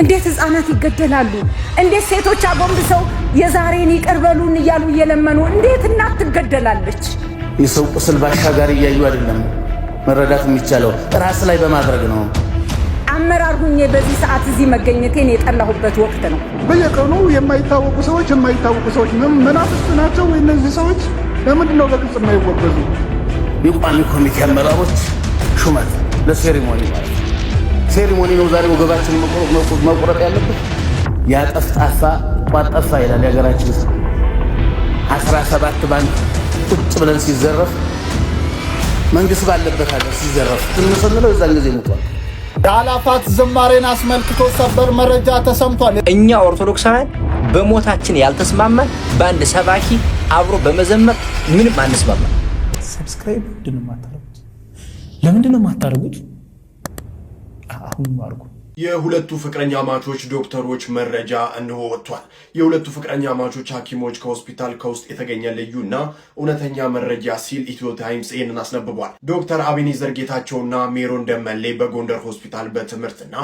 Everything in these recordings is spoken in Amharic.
እንዴት ህፃናት ይገደላሉ? እንዴት ሴቶች አጎንብሰው የዛሬን ይቀርበሉን እያሉ እየለመኑ እንዴት እናት ትገደላለች? የሰው ቁስል ባሻጋሪ እያዩ አይደለም መረዳት የሚቻለው ራስ ላይ በማድረግ ነው። አመራር ሁኜ በዚህ ሰዓት እዚህ መገኘቴን የጠላሁበት ወቅት ነው። በየቀኑ የማይታወቁ ሰዎች መናፍስት ናቸው። እነዚህ ሰዎች ለምንድን ነው በግልጽ የማይወገዙ? የቋሚ ኮሚቴ አመራሮች ሹመት ለሴሪሞኒ ማለት ሴሪሞኒ ነው ዛሬ ወገባችን መቆረጥ ያለበት። ያጠፍጣፋ ቋጠፋ ይላል የሀገራችን ሰው። 17 ባንክ ቁጭ ብለን ሲዘረፍ መንግስት ባለበት ሀገር ሲዘረፍ ትንሰንለው የዛን ጊዜ ሞቷል። የአላፋት ዝማሬን አስመልክቶ ሰበር መረጃ ተሰምቷል። እኛ ኦርቶዶክሳውያን በሞታችን ያልተስማማን በአንድ ሰባኪ አብሮ በመዘመር ምንም አንስማማን። ሰብስክራይብ ለምንድን ነው የማታደርጉት? አሁን ማርኩ። የሁለቱ ፍቅረኛ ማቾች ዶክተሮች መረጃ እንሆ ወጥቷል። የሁለቱ ፍቅረኛ ማቾች ሐኪሞች ከሆስፒታል ከውስጥ የተገኘ ልዩና እውነተኛ መረጃ ሲል ኢትዮ ታይምስ ይህንን አስነብቧል። ዶክተር አቤኔዘር ጌታቸውና ሜሮን ደመሌ በጎንደር ሆስፒታል በትምህርትና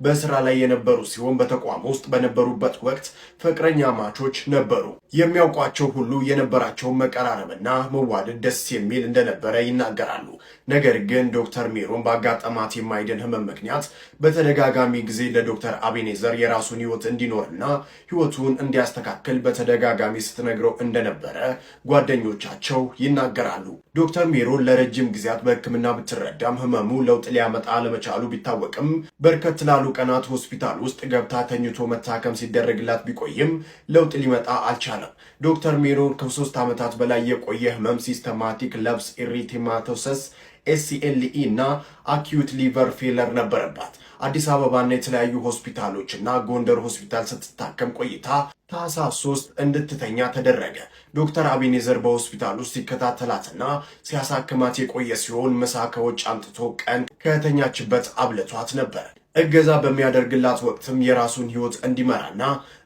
በስራ ላይ የነበሩ ሲሆን በተቋም ውስጥ በነበሩበት ወቅት ፍቅረኛ ማቾች ነበሩ። የሚያውቋቸው ሁሉ የነበራቸው መቀራረብና መዋደድ ደስ የሚል እንደነበረ ይናገራሉ። ነገር ግን ዶክተር ሜሮን ባጋጠማት የማይድን ህመም ምክንያት በተደጋጋሚ ጊዜ ለዶክተር አቤኔዘር የራሱን ህይወት እንዲኖርና ህይወቱን እንዲያስተካክል በተደጋጋሚ ስትነግረው እንደነበረ ጓደኞቻቸው ይናገራሉ። ዶክተር ሜሮን ለረጅም ጊዜያት በህክምና ብትረዳም ህመሙ ለውጥ ሊያመጣ አለመቻሉ ቢታወቅም በርከት ላሉ ቀናት ሆስፒታል ውስጥ ገብታ ተኝቶ መታከም ሲደረግላት ቢቆይም ለውጥ ሊመጣ አልቻለም። ዶክተር ሜሮን ከ3 ዓመታት በላይ የቆየ ህመም ሲስተማቲክ ለብስ ኢሪቴማቶሰስ ኤስሲኤልኢ እና አኪዩት ሊቨር ፌለር ነበረባት። አዲስ አበባና የተለያዩ ሆስፒታሎች እና ጎንደር ሆስፒታል ስትታከም ቆይታ ታህሳስ 3 እንድትተኛ ተደረገ። ዶክተር አቤኔዘር በሆስፒታል ውስጥ ሲከታተላትና ሲያሳክማት የቆየ ሲሆን ምሳ ከውጭ አምጥቶ ቀን ከተኛችበት አብልቷት ነበር። እገዛ በሚያደርግላት ወቅትም የራሱን ህይወት እንዲመራና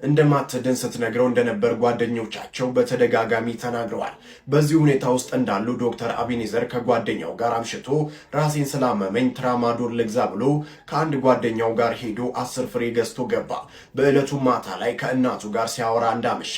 እንደማትድን ስትነግረው እንደነበር ጓደኞቻቸው በተደጋጋሚ ተናግረዋል። በዚህ ሁኔታ ውስጥ እንዳሉ ዶክተር አቤኔዘር ከጓደኛው ጋር አምሽቶ ራሴን ስላመመኝ ትራማዶል ልግዛ ብሎ ከአንድ ጓደኛው ጋር ሄዶ 10 ፍሬ ገዝቶ ገባ። በዕለቱ ማታ ላይ ከእናቱ ጋር ሲያወራ እንዳመሸ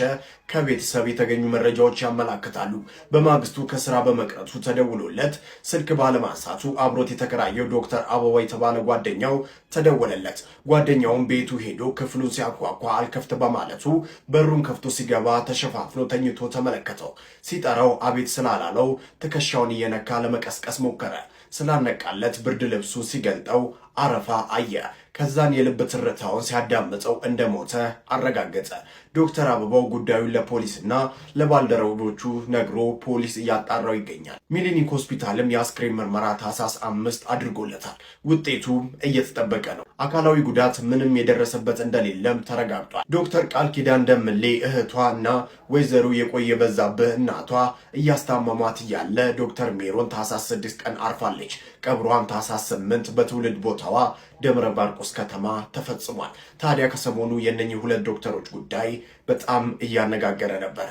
ከቤተሰብ የተገኙ መረጃዎች ያመላክታሉ። በማግስቱ ከስራ በመቅረቱ ተደውሎለት ስልክ ባለማንሳቱ አብሮት የተከራየው ዶክተር አበባ የተባለ ጓደኛው ተደወለለት። ጓደኛውም ቤቱ ሄዶ ክፍሉን ሲያኳኳ አልከፍት በማለቱ በሩን ከፍቶ ሲገባ ተሸፋፍኖ ተኝቶ ተመለከተው። ሲጠራው አቤት ስላላለው ትከሻውን እየነካ ለመቀስቀስ ሞከረ። ስላነቃለት ብርድ ልብሱን ሲገልጠው አረፋ አየ። ከዛን የልብ ትርታውን ሲያዳምጠው እንደሞተ አረጋገጠ። ዶክተር አበባው ጉዳዩን ለፖሊስና ለባልደረቦቹ ነግሮ ፖሊስ እያጣራው ይገኛል። ሚሊኒክ ሆስፒታልም የአስክሬን ምርመራ ታህሳስ 5 አድርጎለታል። ውጤቱም እየተጠበቀ ነው። አካላዊ ጉዳት ምንም የደረሰበት እንደሌለም ተረጋግጧል። ዶክተር ቃል ኪዳን ደምሌ እህቷ እና ወይዘሮ የቆየ በዛብህ እናቷ እያስታመሟት እያለ ዶክተር ሜሮን ታህሳስ 6 ቀን አርፋለች። ቀብሯም ታህሳስ 8 በትውልድ ቦታዋ ደብረ ማርቆስ ከተማ ተፈጽሟል። ታዲያ ከሰሞኑ የእነኚህ ሁለት ዶክተሮች ጉዳይ በጣም እያነጋገረ ነበር።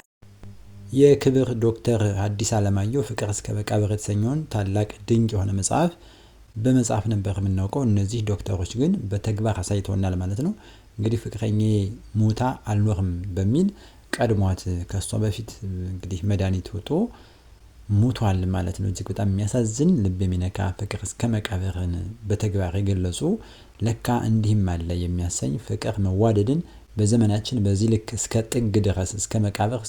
የክብር ዶክተር ሐዲስ ዓለማየሁ ፍቅር እስከ መቃብር የተሰኘውን ታላቅ ድንቅ የሆነ መጽሐፍ በመጽሐፍ ነበር የምናውቀው። እነዚህ ዶክተሮች ግን በተግባር አሳይተውናል ማለት ነው። እንግዲህ ፍቅረኛ ሞታ አልኖርም በሚል ቀድሟት ከሷ በፊት እንግዲህ መድኃኒት ወጥቶ ሞቷል ማለት ነው። እጅግ በጣም የሚያሳዝን ልብ የሚነካ ፍቅር እስከ መቃብርን በተግባር የገለጹ ለካ እንዲህም አለ የሚያሰኝ ፍቅር መዋደድን በዘመናችን በዚህ ልክ እስከ ጥግ ድረስ እስከ መቃብር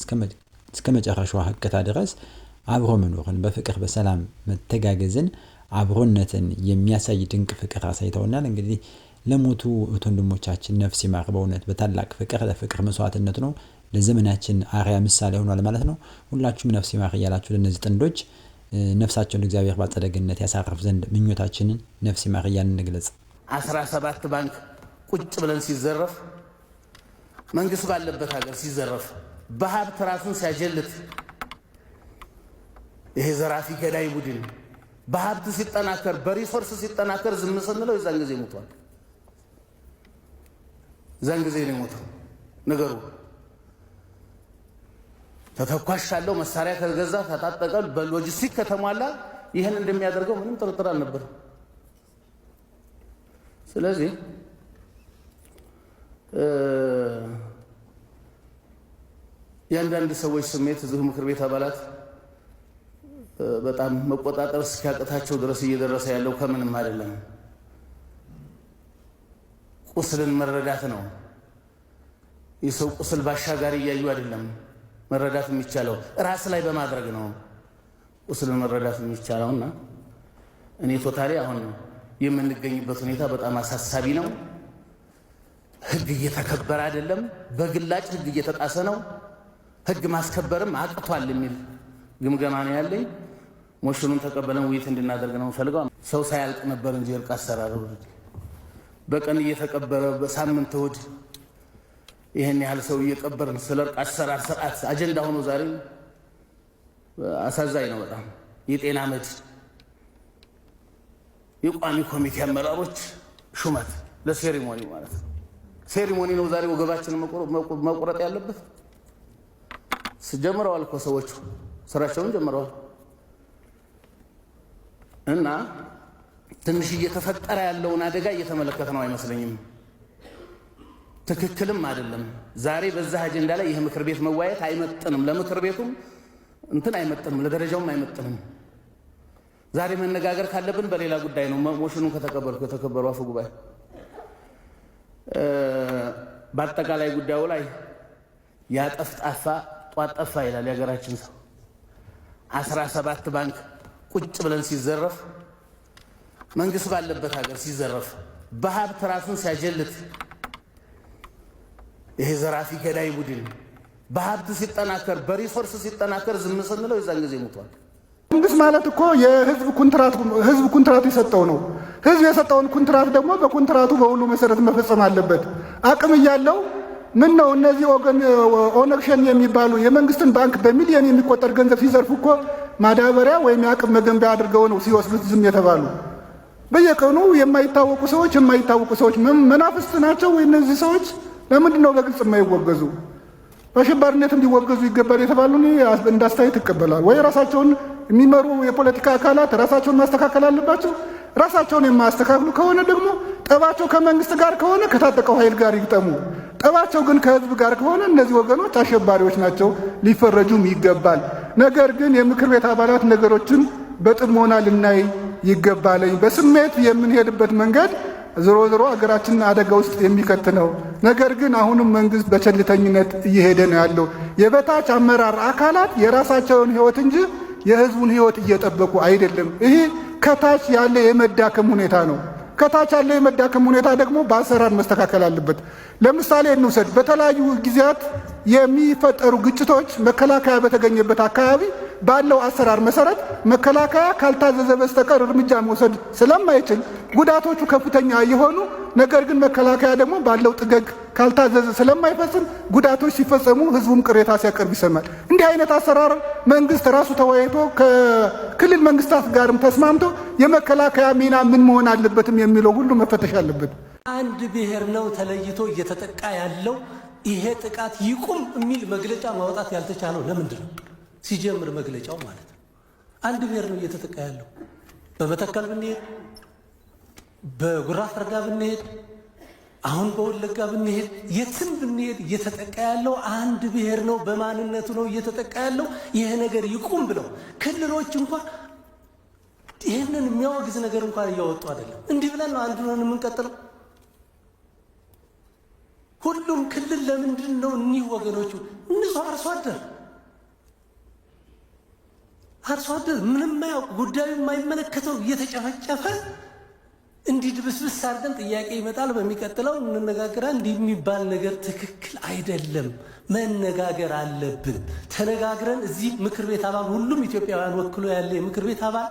እስከ መጨረሻው ሀቅታ ድረስ አብሮ መኖርን በፍቅር በሰላም መተጋገዝን አብሮነትን የሚያሳይ ድንቅ ፍቅር አሳይተውናል። እንግዲህ ለሞቱ ወንድሞቻችን ነፍስ ይማር። በእውነት በታላቅ ፍቅር ለፍቅር መስዋዕትነት ነው ለዘመናችን አርያ ምሳሌ ሆኗል ማለት ነው። ሁላችሁም ነፍስ ይማር እያላችሁ ለነዚህ ጥንዶች ነፍሳቸውን እግዚአብሔር ባጸደ ገነት ያሳርፍ ዘንድ ምኞታችንን ነፍስ ይማር እያልን እንግለጽ። 17 ባንክ ቁጭ ብለን ሲዘረፍ መንግስት ባለበት ሀገር ሲዘረፍ በሀብት ራሱን ሲያጀልት ይሄ ዘራፊ ገዳይ ቡድን በሀብት ሲጠናከር በሪሶርስ ሲጠናከር ዝም ስንለው የዛን ጊዜ ሞቷል። ዛን ጊዜ ነው ሞተው ነገሩ። ተተኳሽ ያለው መሳሪያ ከገዛ ተጣጣቀ በሎጂስቲክ ከተሟላ ይሄን እንደሚያደርገው ምንም ጥርጥር አልነበረም። ስለዚህ የአንዳንድ ሰዎች ስሜት እዚሁ ምክር ቤት አባላት በጣም መቆጣጠር እስኪያቅታቸው ድረስ እየደረሰ ያለው ከምንም አይደለም፣ ቁስልን መረዳት ነው። የሰው ቁስል ባሻጋሪ እያዩ አይደለም መረዳት የሚቻለው፣ ራስ ላይ በማድረግ ነው ቁስልን መረዳት የሚቻለውና እኔ ቶታሊ አሁን የምንገኝበት ሁኔታ በጣም አሳሳቢ ነው። ህግ እየተከበረ አይደለም፣ በግላጭ ህግ እየተጣሰ ነው። ህግ ማስከበርም አቅቷል የሚል ግምገማ ነው ያለኝ። ሞሽኑን ተቀበለን ውይይት እንድናደርግ ነው ፈልገው። ሰው ሳያልቅ ነበር እንጂ እርቅ አሰራር በቀን እየተቀበረ በሳምንት እሑድ ይሄን ያህል ሰው እየቀበርን ስለ እርቅ አሰራር ስርዓት አጀንዳ ሆኖ ዛሬ አሳዛኝ ነው በጣም። የጤና መድ የቋሚ ኮሚቴ አመራሮች ሹመት ለሴሪሞኒ ማለት ነው። ሴሪሞኒ ነው ዛሬ ወገባችንን መቁረጥ ያለበት። ጀምረዋል እኮ ሰዎቹ ስራቸውን ጀምረዋል። እና ትንሽ እየተፈጠረ ያለውን አደጋ እየተመለከተ ነው አይመስለኝም። ትክክልም አይደለም። ዛሬ በዛ አጀንዳ ላይ ይህ ምክር ቤት መዋየት አይመጥንም፣ ለምክር ቤቱም እንትን አይመጥንም፣ ለደረጃውም አይመጥንም። ዛሬ መነጋገር ካለብን በሌላ ጉዳይ ነው። ሞሽኑን ከተከበሩ አፈ ጉባኤ በአጠቃላይ ጉዳዩ ላይ ያጠፍጣፋ ጧት ጠፋ ይላል የሀገራችን ሰው። 17 ባንክ ቁጭ ብለን ሲዘረፍ፣ መንግስት ባለበት ሀገር ሲዘረፍ፣ በሀብት ራሱን ሲያጀልት ይሄ ዘራፊ ገዳይ ቡድን በሀብት ሲጠናከር በሪሶርስ ሲጠናከር ዝም ስንለው የዛን ጊዜ ሞቷል። መንግስት ማለት እኮ የህዝብ ኮንትራት የሰጠው ነው። ህዝብ የሰጠውን ኮንትራት ደግሞ በኮንትራቱ በሁሉ መሰረት መፈጸም አለበት። አቅም እያለው ምን ነው እነዚህ ኦነግ ሸኔ የሚባሉ የመንግስትን ባንክ በሚሊዮን የሚቆጠር ገንዘብ ሲዘርፉ እኮ ማዳበሪያ ወይም የአቅም መገንቢያ አድርገው ነው ሲወስዱት ዝም የተባሉ። በየቀኑ የማይታወቁ ሰዎች መናፍስት ናቸው ወይ እነዚህ ሰዎች? ለምንድን ነው በግልጽ የማይወገዙ? በአሸባሪነት እንዲወገዙ ይገባል የተባሉ እንዳስተያየት ይቀበላል ወይ? ራሳቸውን የሚመሩ የፖለቲካ አካላት ራሳቸውን ማስተካከል አለባቸው። ራሳቸውን የማያስተካክሉ ከሆነ ደግሞ ጠባቸው ከመንግስት ጋር ከሆነ ከታጠቀው ኃይል ጋር ይግጠሙ። ጠባቸው ግን ከህዝብ ጋር ከሆነ እነዚህ ወገኖች አሸባሪዎች ናቸው፣ ሊፈረጁም ይገባል። ነገር ግን የምክር ቤት አባላት ነገሮችን በጥሞና ልናይ ይገባለኝ። በስሜት የምንሄድበት መንገድ ዞሮ ዞሮ ሀገራችንን አደጋ ውስጥ የሚከት ነው። ነገር ግን አሁንም መንግስት በቸልተኝነት እየሄደ ነው ያለው። የበታች አመራር አካላት የራሳቸውን ህይወት እንጂ የህዝቡን ህይወት እየጠበቁ አይደለም። ይሄ ከታች ያለ የመዳከም ሁኔታ ነው። ከታች ያለ የመዳከም ሁኔታ ደግሞ በአሰራር መስተካከል አለበት። ለምሳሌ እንውሰድ። በተለያዩ ጊዜያት የሚፈጠሩ ግጭቶች መከላከያ በተገኘበት አካባቢ ባለው አሰራር መሰረት መከላከያ ካልታዘዘ በስተቀር እርምጃ መውሰድ ስለማይችል ጉዳቶቹ ከፍተኛ የሆኑ፣ ነገር ግን መከላከያ ደግሞ ባለው ጥገግ ካልታዘዘ ስለማይፈጽም ጉዳቶች ሲፈጸሙ ህዝቡም ቅሬታ ሲያቀርብ ይሰማል። እንዲህ አይነት አሰራር መንግስት ራሱ ተወያይቶ ከክልል መንግስታት ጋርም ተስማምቶ የመከላከያ ሚና ምን መሆን አለበትም የሚለው ሁሉ መፈተሽ አለበት። አንድ ብሔር ነው ተለይቶ እየተጠቃ ያለው፣ ይሄ ጥቃት ይቁም የሚል መግለጫ ማውጣት ያልተቻለው ለምንድን ነው? ሲጀምር መግለጫው ማለት ነው አንድ ብሔር ነው እየተጠቃ ያለው። በመተከል ብንሄድ፣ በጉራ ፈርዳ ብንሄድ፣ አሁን በወለጋ ብንሄድ፣ የትም ብንሄድ እየተጠቃ ያለው አንድ ብሔር ነው፣ በማንነቱ ነው እየተጠቃ ያለው። ይሄ ነገር ይቁም ብለው ክልሎች እንኳን ይህንን የሚያወግዝ ነገር እንኳን እያወጡ አይደለም። እንዲህ ብለን ነው አንድ ሆነን የምንቀጥለው? ሁሉም ክልል ለምንድን ነው እኒህ ወገኖቹ እነሱ አርሶ አደር ምንም ማያውቅ ጉዳዩ የማይመለከተው እየተጨፈጨፈ እንዲህ ድብስብስ አድርገን ጥያቄ ይመጣል፣ በሚቀጥለው እንነጋገራለን። እንዲህ የሚባል ነገር ትክክል አይደለም። መነጋገር አለብን። ተነጋግረን እዚህ ምክር ቤት አባል ሁሉም ኢትዮጵያውያን ወክሎ ያለ የምክር ቤት አባል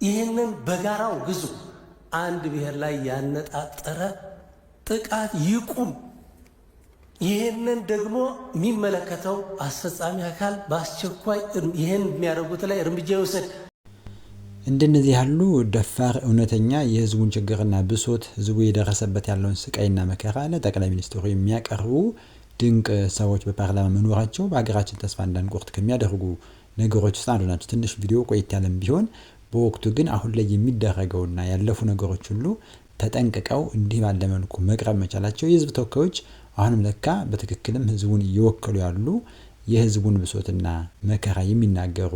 ይህንን በጋራው ግዙ። አንድ ብሔር ላይ ያነጣጠረ ጥቃት ይቁም። ይህንን ደግሞ የሚመለከተው አስፈጻሚ አካል በአስቸኳይ ይህን የሚያደርጉት ላይ እርምጃ ይወሰድ። እንደነዚህ ያሉ ደፋር እውነተኛ የህዝቡን ችግርና ብሶት ህዝቡ የደረሰበት ያለውን ስቃይና መከራ ለጠቅላይ ሚኒስትሩ የሚያቀርቡ ድንቅ ሰዎች በፓርላማ መኖራቸው በሀገራችን ተስፋ እንዳንቆርጥ ከሚያደርጉ ነገሮች ውስጥ አንዱ ናቸው። ትንሽ ቪዲዮ ቆይት ያለም ቢሆን በወቅቱ ግን አሁን ላይ የሚደረገውና ያለፉ ነገሮች ሁሉ ተጠንቅቀው እንዲህ ባለ መልኩ መቅረብ መቻላቸው የህዝብ ተወካዮች አሁንም ለካ በትክክልም ህዝቡን እየወከሉ ያሉ የህዝቡን ብሶትና መከራ የሚናገሩ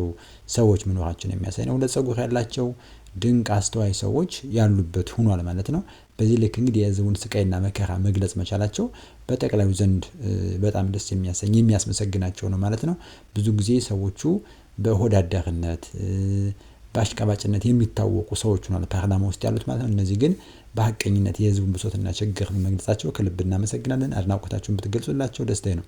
ሰዎች መኖራቸውን የሚያሳይ ነው። ለጸጉር ያላቸው ድንቅ አስተዋይ ሰዎች ያሉበት ሆኗል ማለት ነው። በዚህ ልክ እንግዲህ የህዝቡን ስቃይና መከራ መግለጽ መቻላቸው በጠቅላዩ ዘንድ በጣም ደስ የሚያሰኝ የሚያስመሰግናቸው ነው ማለት ነው። ብዙ ጊዜ ሰዎቹ በሆዳደርነት በአሽቃባጭነት የሚታወቁ ሰዎች ሆኗል ፓርላማ ውስጥ ያሉት ማለት ነው። እነዚህ ግን በሐቀኝነት የህዝቡን ብሶትና ችግር መግለጻቸው ከልብ እናመሰግናለን። አድናቆታችሁን ብትገልጹላቸው ደስታዬ ነው።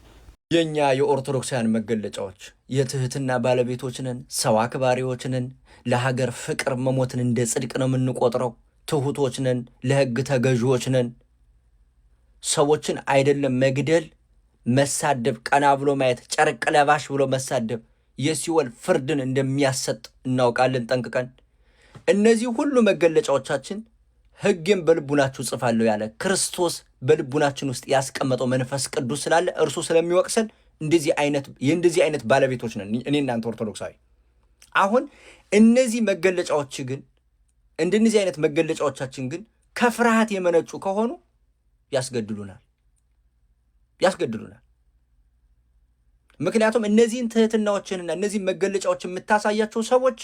የኛ የኦርቶዶክሳውያን መገለጫዎች የትህትና ባለቤቶች ነን፣ ሰው አክባሪዎች ነን፣ ለሀገር ፍቅር መሞትን እንደ ጽድቅ ነው የምንቆጥረው፣ ትሁቶች ነን፣ ለህግ ተገዥዎች ነን። ሰዎችን አይደለም መግደል፣ መሳደብ፣ ቀና ብሎ ማየት፣ ጨርቅ ለባሽ ብሎ መሳደብ የሲኦል ፍርድን እንደሚያሰጥ እናውቃለን ጠንቅቀን። እነዚህ ሁሉ መገለጫዎቻችን ሕጌን በልቡናችሁ ጽፋለሁ ያለ ክርስቶስ በልቡናችን ውስጥ ያስቀመጠው መንፈስ ቅዱስ ስላለ እርሱ ስለሚወቅሰን እንደዚህ አይነት ባለቤቶች ነን እኔ እናንተ ኦርቶዶክሳዊ። አሁን እነዚህ መገለጫዎች ግን እንደነዚህ አይነት መገለጫዎቻችን ግን ከፍርሃት የመነጩ ከሆኑ ያስገድሉናል። ምክንያቱም እነዚህን ትህትናዎችንና እነዚህ መገለጫዎች የምታሳያቸው ሰዎች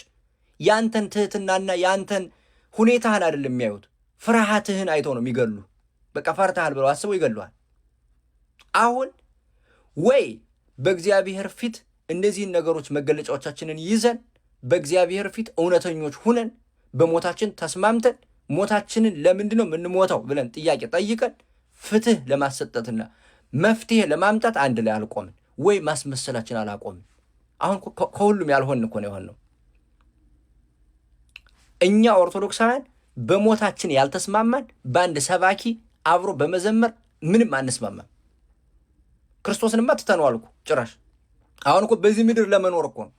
ያንተን ትህትናና ያንተን ሁኔታህን አይደለም የሚያዩት፣ ፍርሃትህን አይተው ነው የሚገሉ። በቃ ፈርተሃል ብለው አስበው ይገሉሃል። አሁን ወይ በእግዚአብሔር ፊት እነዚህን ነገሮች መገለጫዎቻችንን ይዘን በእግዚአብሔር ፊት እውነተኞች ሁነን በሞታችን ተስማምተን ሞታችንን ለምንድን ነው የምንሞተው ብለን ጥያቄ ጠይቀን ፍትህ ለማሰጠትና መፍትሄ ለማምጣት አንድ ላይ አልቆምን፣ ወይ ማስመሰላችን አላቆምን። አሁን ከሁሉም ያልሆን እኮ ነው የሆነው። እኛ ኦርቶዶክሳውያን በሞታችን ያልተስማማን በአንድ ሰባኪ አብሮ በመዘመር ምንም አንስማማም። ክርስቶስንማ ትተነዋል እኮ ጭራሽ። አሁን እኮ በዚህ ምድር ለመኖር እኮ ነው።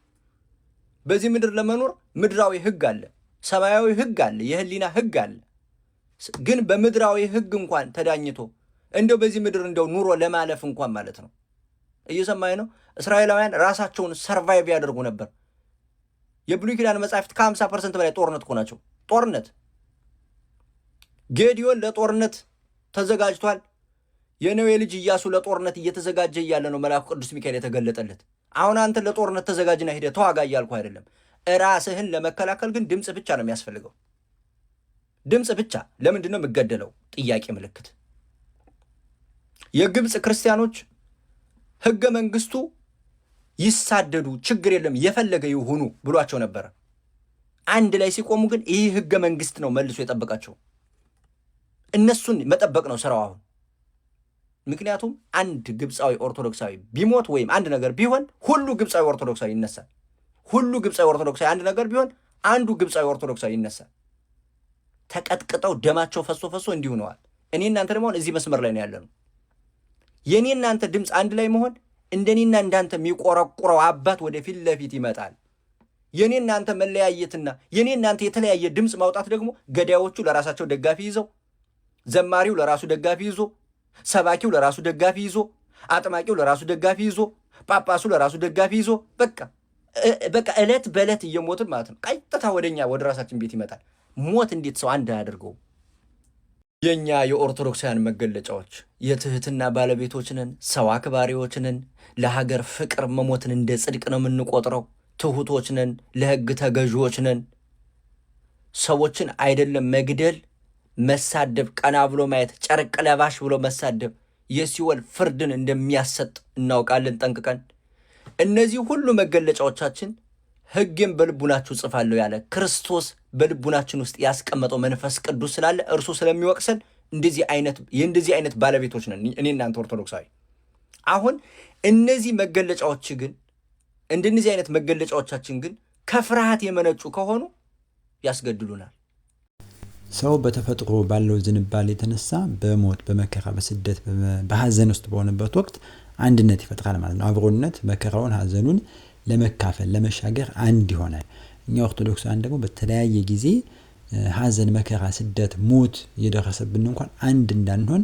በዚህ ምድር ለመኖር ምድራዊ ህግ አለ፣ ሰማያዊ ህግ አለ፣ የህሊና ህግ አለ። ግን በምድራዊ ህግ እንኳን ተዳኝቶ እንደው በዚህ ምድር እንደው ኑሮ ለማለፍ እንኳን ማለት ነው። እየሰማኝ ነው። እስራኤላውያን ራሳቸውን ሰርቫይቭ ያደርጉ ነበር። የብሉይ ኪዳን መጻሕፍት ከ50% በላይ ጦርነት እኮ ናቸው። ጦርነት ጌዲዮን ለጦርነት ተዘጋጅቷል። የነዌ ልጅ ኢያሱ ለጦርነት እየተዘጋጀ እያለ ነው መልአኩ ቅዱስ ሚካኤል የተገለጠለት። አሁን አንተ ለጦርነት ተዘጋጅና ሄደ ተዋጋ እያልኩ አይደለም። ራስህን ለመከላከል ግን ድምፅ ብቻ ነው የሚያስፈልገው። ድምፅ ብቻ። ለምንድን ነው የምገደለው? ጥያቄ ምልክት። የግብፅ ክርስቲያኖች ህገ መንግስቱ ይሳደዱ ችግር የለም የፈለገ ይሁኑ ብሏቸው ነበረ። አንድ ላይ ሲቆሙ ግን ይህ ህገ መንግስት ነው መልሶ የጠበቃቸው። እነሱን መጠበቅ ነው ስራው አሁን። ምክንያቱም አንድ ግብፃዊ ኦርቶዶክሳዊ ቢሞት ወይም አንድ ነገር ቢሆን ሁሉ ግብፃዊ ኦርቶዶክሳዊ ይነሳል። ሁሉ ግብፃዊ ኦርቶዶክሳዊ አንድ ነገር ቢሆን አንዱ ግብፃዊ ኦርቶዶክሳዊ ይነሳል። ተቀጥቅጠው ደማቸው ፈሶ እንዲሁ ነዋል። እኔ እናንተ ደግሞ እዚህ መስመር ላይ ነው ያለነው። የኔ እናንተ ድምፅ አንድ ላይ መሆን እንደኔና እንዳንተ የሚቆረቁረው አባት ወደ ፊት ለፊት ይመጣል። የኔ እናንተ መለያየትና የኔ እናንተ የተለያየ ድምፅ ማውጣት ደግሞ ገዳዮቹ ለራሳቸው ደጋፊ ይዘው፣ ዘማሪው ለራሱ ደጋፊ ይዞ፣ ሰባኪው ለራሱ ደጋፊ ይዞ፣ አጥማቂው ለራሱ ደጋፊ ይዞ፣ ጳጳሱ ለራሱ ደጋፊ ይዞ በቃ ዕለት በዕለት እየሞትን ማለት ነው። ቀጥታ ወደኛ ወደ ራሳችን ቤት ይመጣል። ሞት እንዴት ሰው አንድ አያደርገው? የኛ የኦርቶዶክሳውያን መገለጫዎች የትህትና ባለቤቶች ነን፣ ሰው አክባሪዎች ነን፣ ለሀገር ፍቅር መሞትን እንደ ጽድቅ ነው የምንቆጥረው፣ ትሁቶች ነን፣ ለህግ ተገዥዎች ነን። ሰዎችን አይደለም መግደል፣ መሳደብ፣ ቀና ብሎ ማየት፣ ጨርቅ ለባሽ ብሎ መሳደብ የሲኦል ፍርድን እንደሚያሰጥ እናውቃለን ጠንቅቀን። እነዚህ ሁሉ መገለጫዎቻችን ሕጌን በልቡናችሁ ጽፋለሁ ያለ ክርስቶስ በልቡናችን ውስጥ ያስቀመጠው መንፈስ ቅዱስ ስላለ እርሱ ስለሚወቅሰን እንደዚህ አይነት ባለቤቶች ነን እኔ እናንተ ኦርቶዶክሳዊ። አሁን እነዚህ መገለጫዎች ግን እንደነዚህ አይነት መገለጫዎቻችን ግን ከፍርሃት የመነጩ ከሆኑ ያስገድሉናል። ሰው በተፈጥሮ ባለው ዝንባሌ የተነሳ በሞት በመከራ በስደት በሐዘን ውስጥ በሆነበት ወቅት አንድነት ይፈጥራል ማለት ነው። አብሮነት መከራውን ሐዘኑን ለመካፈል ለመሻገር አንድ ይሆናል። እኛ ኦርቶዶክሳውያን ደግሞ በተለያየ ጊዜ ሐዘን፣ መከራ፣ ስደት፣ ሞት የደረሰብን እንኳን አንድ እንዳንሆን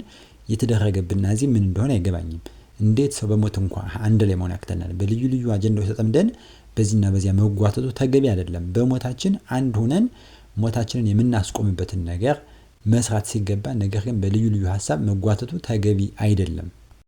የተደረገብን እዚህ ምን እንደሆነ አይገባኝም። እንዴት ሰው በሞት እንኳን አንድ ላይ መሆን ያክተናል? በልዩ ልዩ አጀንዳዎች ተጠምደን በዚህና በዚያ መጓተቱ ተገቢ አይደለም። በሞታችን አንድ ሆነን ሞታችንን የምናስቆምበትን ነገር መስራት ሲገባ ነገር ግን በልዩ ልዩ ሀሳብ መጓተቱ ተገቢ አይደለም።